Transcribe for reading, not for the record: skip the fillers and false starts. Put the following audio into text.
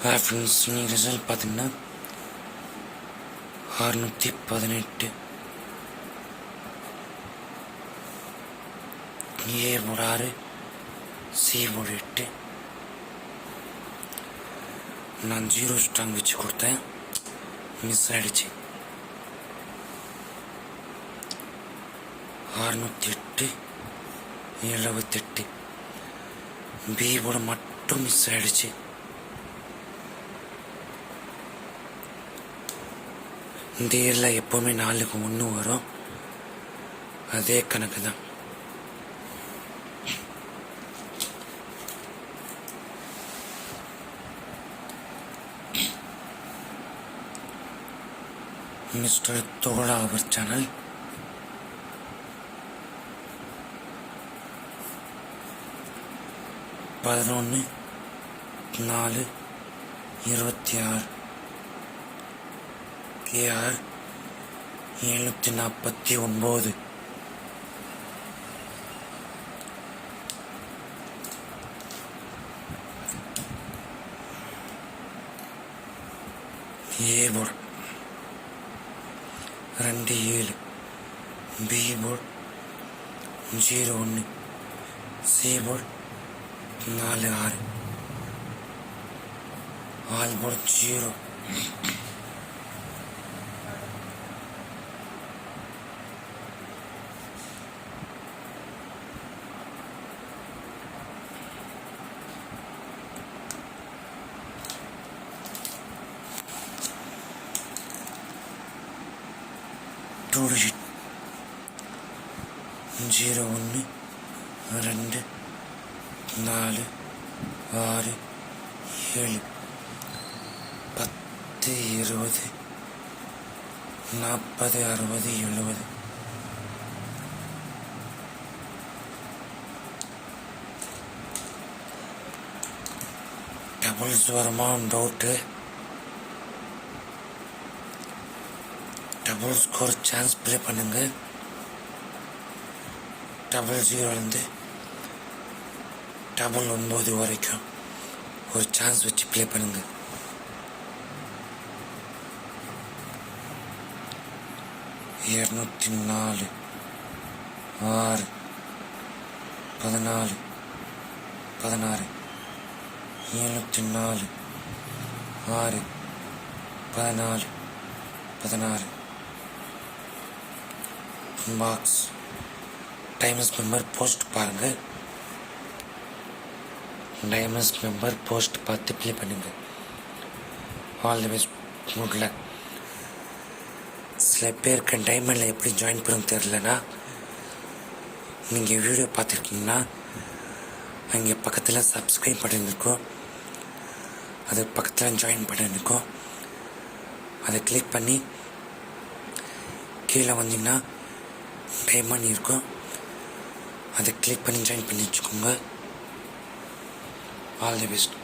Friends, நீங்கள் result பார்த்தீங்கன்னா 618 A board 6 C board 8. நான் 0 ஸ்ட்ராங் வச்சு கொடுத்தேன், மிஸ் ஆகிடுச்சு. 608 78 பி போர்டு மட்டும் மிஸ் ஆகிடுச்சு. இந்த இயரில் எப்போவுமே 4க்கு 1 வரும், அதே கணக்கு தான். Mister Thozha our channel. பதினொன்று 4/26 KR 749. A board 27 B board 01 C board 46 all board 0. Two digit 01 2 4 6 7 10 20 40 60 70. Doubles வருமா doubt. Double score chance play பண்ணுங்க. 00 9 வரைக்கும் ஒரு சான்ஸ் வச்சு ப்ளே பண்ணுங்க. இருநூற்றி 4 6 14 16 704 6 14 16 பாக்ஸ் டைமஸ் மெம்பர் போஸ்ட் பாருங்கள். டைமஸ் மெம்பர் போஸ்ட் பார்த்து ப்ளே பண்ணுங்கள். All the best, good luck. சில பேருக்கு டைமண்டில் எப்படி ஜாயின் பண்ண தெரிலனா, நீங்கள் வீடியோ பார்த்துருக்கீங்கன்னா அங்கே பக்கத்தில் சப்ஸ்கிரைப் பட்டன் இருக்கும், அது பக்கத்தில் ஜாயின் பட்டன் இருக்கும், அதை கிளிக் பண்ணி கீழே வந்தீங்கன்னா டைமண்ட் இருக்கும், அதை கிளிக் பண்ணி ஜாயின் பண்ணி வச்சுக்கோங்க. All the best.